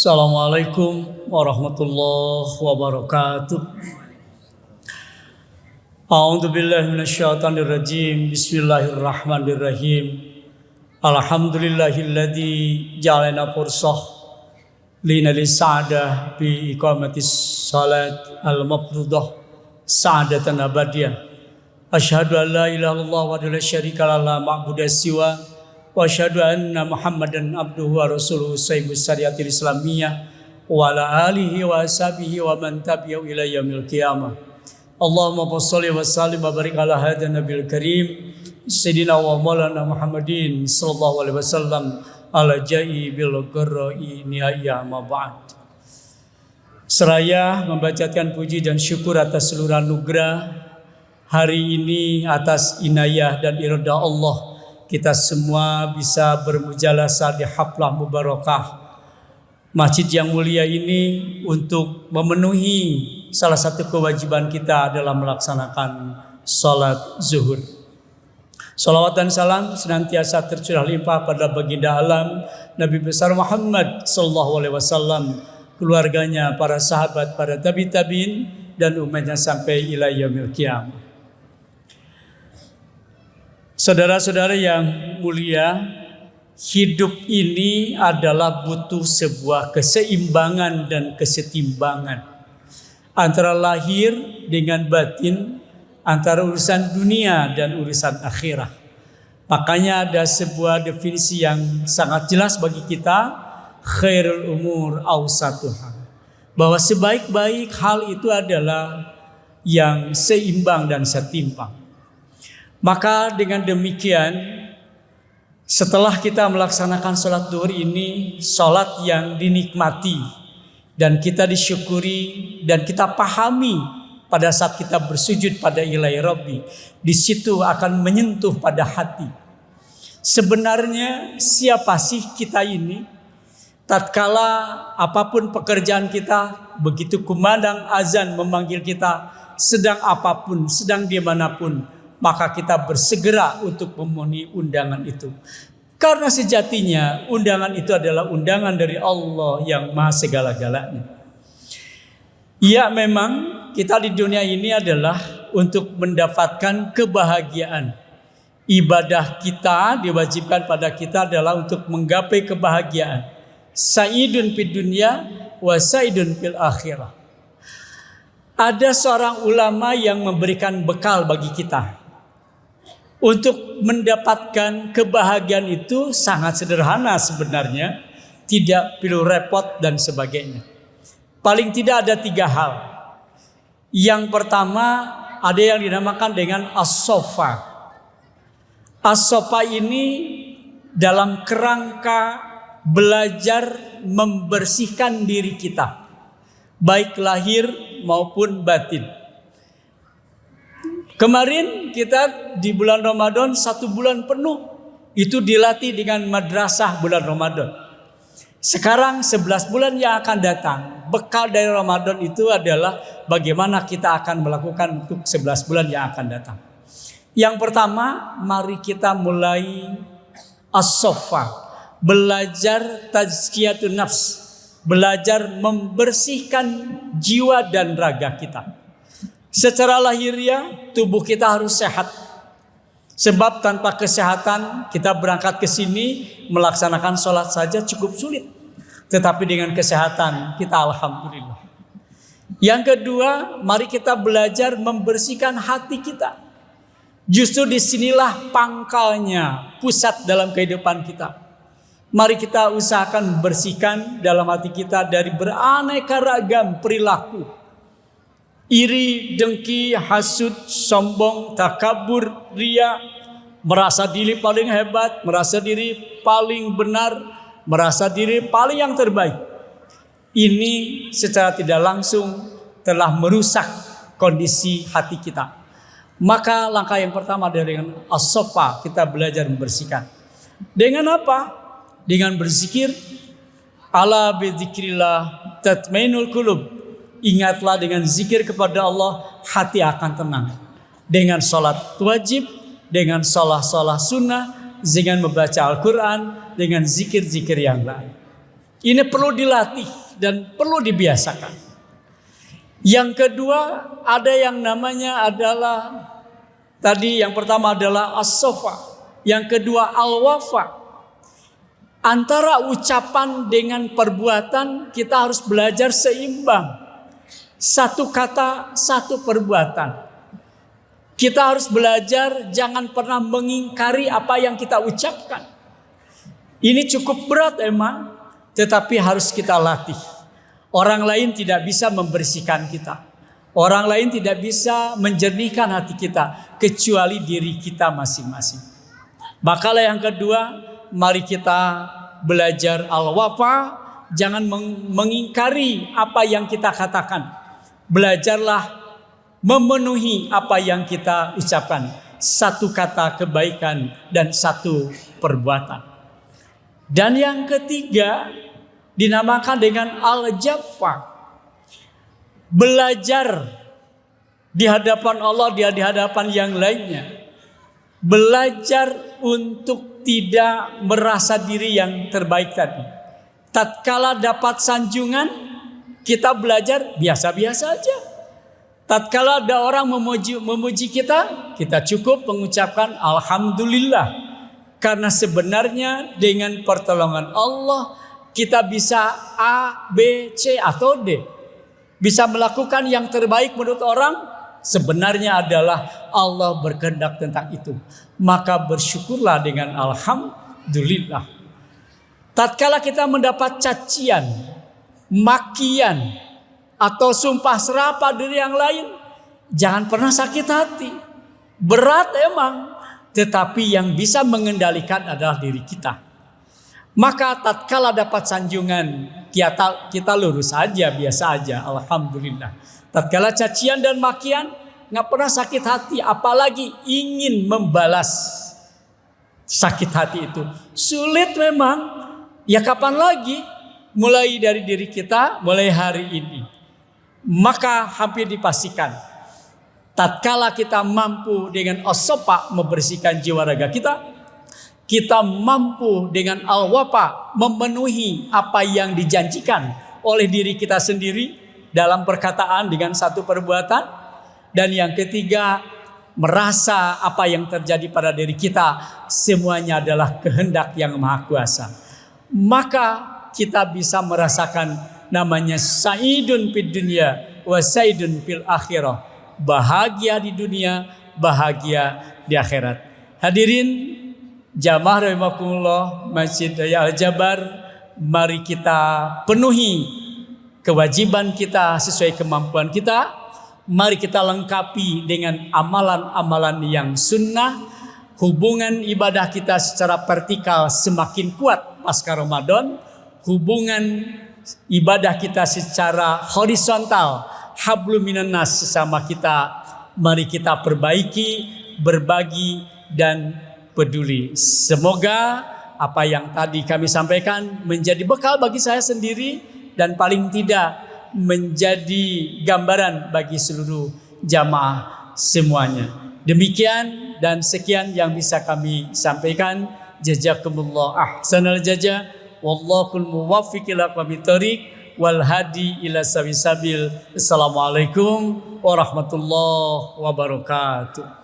Assalamualaikum warahmatullahi wabarakatuh. A'udzu billahi minasyaitonir rajim. Bismillahirrahmanirrahim. Alhamdulillahilladzi ja'alana fursah lina lisa'adah bi iqamatis salat al-mafruḍah sa'adatan abadiyah. Asyhadu an la ilaha illallah wa la syarika lahu la ma'budu siwa wa asyhadu anna Muhammadan abduhu wa rasuluhu sayyidus syariatil islamiyah wa ala alihi wa ashabihi wa man tabi'ahu ila yaumil qiyamah. Allahumma shalli wa sallim wa barik ala hadan nabiyil karim sayyidina wa maulana Muhammadin sallallahu alaihi wasallam ala jai bil qurra'i niyya ma ba'd. Seraya membacakan puji dan syukur atas seluruh anugerah hari ini, atas inayah dan irada Allah, kita semua bisa bermujalasah di haflah mubarakah masjid yang mulia ini untuk memenuhi salah satu kewajiban kita dalam melaksanakan salat zuhur. Salawat dan salam senantiasa tercurah limpah pada baginda alam Nabi besar Muhammad sallallahu alaihi wasallam, keluarganya, para sahabat, para tabi'in dan umatnya sampai ila yaumil qiyamah. Saudara-saudara yang mulia, hidup ini adalah butuh sebuah keseimbangan dan kesetimbangan antara lahir dengan batin, antara urusan dunia dan urusan akhirat. Makanya ada sebuah definisi yang sangat jelas bagi kita, khairul umur awsatuha, bahwa sebaik-baik hal itu adalah yang seimbang dan setimpang. Maka dengan demikian, setelah kita melaksanakan sholat duhur ini, sholat yang dinikmati dan kita disyukuri dan kita pahami pada saat kita bersujud pada ilahi Rabbi, di situ akan menyentuh pada hati. Sebenarnya siapa sih kita ini? Tatkala apapun pekerjaan kita, begitu kumandang azan memanggil kita, sedang apapun, sedang dimanapun, maka kita bersegera untuk memenuhi undangan itu. Karena sejatinya undangan itu adalah undangan dari Allah yang maha segala-galanya. Ya, memang kita di dunia ini adalah untuk mendapatkan kebahagiaan. Ibadah kita diwajibkan pada kita adalah untuk menggapai kebahagiaan. Sa'idun fid dunya wa sa'idun fil akhirah. Ada seorang ulama yang memberikan bekal bagi kita. Untuk mendapatkan kebahagiaan itu sangat sederhana sebenarnya, tidak perlu repot dan sebagainya. Paling tidak ada 3 hal. Yang pertama, ada yang dinamakan dengan as-sofa. As-sofa ini dalam kerangka belajar membersihkan diri kita, baik lahir maupun batin. Kemarin kita di bulan Ramadan 1 bulan penuh itu dilatih dengan madrasah bulan Ramadan. Sekarang 11 bulan yang akan datang, bekal dari Ramadan itu adalah bagaimana kita akan melakukan untuk 11 bulan yang akan datang. Yang pertama, mari kita mulai as-sofa, belajar tazkiyatun nafs, belajar membersihkan jiwa dan raga kita. Secara lahiriah tubuh kita harus sehat. Sebab tanpa kesehatan kita berangkat ke sini melaksanakan sholat saja cukup sulit. Tetapi dengan kesehatan kita alhamdulillah. Yang kedua, mari kita belajar membersihkan hati kita. Justru disinilah pangkalnya, pusat dalam kehidupan kita. Mari kita usahakan membersihkan dalam hati kita dari beraneka ragam perilaku. Iri, dengki, hasud, sombong, takabur, riya, merasa diri paling hebat, merasa diri paling benar, merasa diri paling yang terbaik. Ini secara tidak langsung telah merusak kondisi hati kita. Maka langkah yang pertama dengan as-sofa, kita belajar membersihkan. Dengan apa? Dengan berzikir. Ala bidzikrillah tatmainul qulub. Ingatlah dengan zikir kepada Allah, hati akan tenang. Dengan sholat wajib, dengan sholat sunnah, dengan membaca Al-Quran, dengan zikir-zikir yang lain. Ini perlu dilatih dan perlu dibiasakan. Yang kedua, ada yang namanya adalah, tadi yang pertama adalah as-sofa, yang kedua al-wafa. Antara ucapan dengan perbuatan kita harus belajar seimbang. Satu kata, satu perbuatan. Kita harus belajar jangan pernah mengingkari apa yang kita ucapkan. Ini cukup berat emang, tetapi harus kita latih. Orang lain tidak bisa membersihkan kita. Orang lain tidak bisa menjernihkan hati kita kecuali diri kita masing-masing. Makalah yang kedua, mari kita belajar al-wafa, jangan mengingkari apa yang kita katakan. Belajarlah memenuhi apa yang kita ucapkan. Satu kata kebaikan dan satu perbuatan. Dan yang ketiga dinamakan dengan al-jaffa. Belajar di hadapan Allah, di hadapan yang lainnya. Belajar untuk tidak merasa diri yang terbaik tadi. Tatkala dapat sanjungan, kita belajar biasa-biasa aja. Tatkala ada orang memuji kita, kita cukup mengucapkan alhamdulillah. Karena sebenarnya dengan pertolongan Allah kita bisa A, B, C atau D. Bisa melakukan yang terbaik menurut orang, sebenarnya adalah Allah berkehendak tentang itu. Maka bersyukurlah dengan alhamdulillah. Tatkala kita mendapat cacian, makian, atau sumpah serapah dari yang lain, jangan pernah sakit hati. Berat emang, tetapi yang bisa mengendalikan adalah diri kita. Maka tatkala dapat sanjungan, kita lurus aja, biasa aja, alhamdulillah. Tatkala cacian dan makian, nggak pernah sakit hati, apalagi ingin membalas sakit hati itu. Sulit memang, ya kapan lagi? Mulai dari diri kita, mulai hari ini. Maka hampir dipastikan, tatkala kita mampu dengan as-sofa membersihkan jiwa raga kita mampu dengan al-wafa memenuhi apa yang dijanjikan oleh diri kita sendiri dalam perkataan dengan satu perbuatan. Dan yang ketiga, merasa apa yang terjadi pada diri kita semuanya adalah kehendak yang maha kuasa. Maka kita bisa merasakan namanya sa'idun fid dunya wa sa'idun fil akhirah. Bahagia di dunia, bahagia di akhirat. Hadirin jamaah rahimakumullah Masjid Raya Al-Jabar, mari kita penuhi kewajiban kita sesuai kemampuan kita. Mari kita lengkapi dengan amalan-amalan yang sunnah. Hubungan ibadah kita secara vertikal semakin kuat pasca Ramadan. Hubungan ibadah kita secara horizontal, hablum minan nas, sesama kita, mari kita perbaiki, berbagi dan peduli. Semoga apa yang tadi kami sampaikan menjadi bekal bagi saya sendiri dan paling tidak menjadi gambaran bagi seluruh jamaah semuanya. Demikian dan sekian yang bisa kami sampaikan. Jazakumullah ahsanal jazaa. Wallahul muwaffiq ila aqwamit thoriq wal hadi ila sawisabil. Assalamualaikum warahmatullahi wabarakatuh.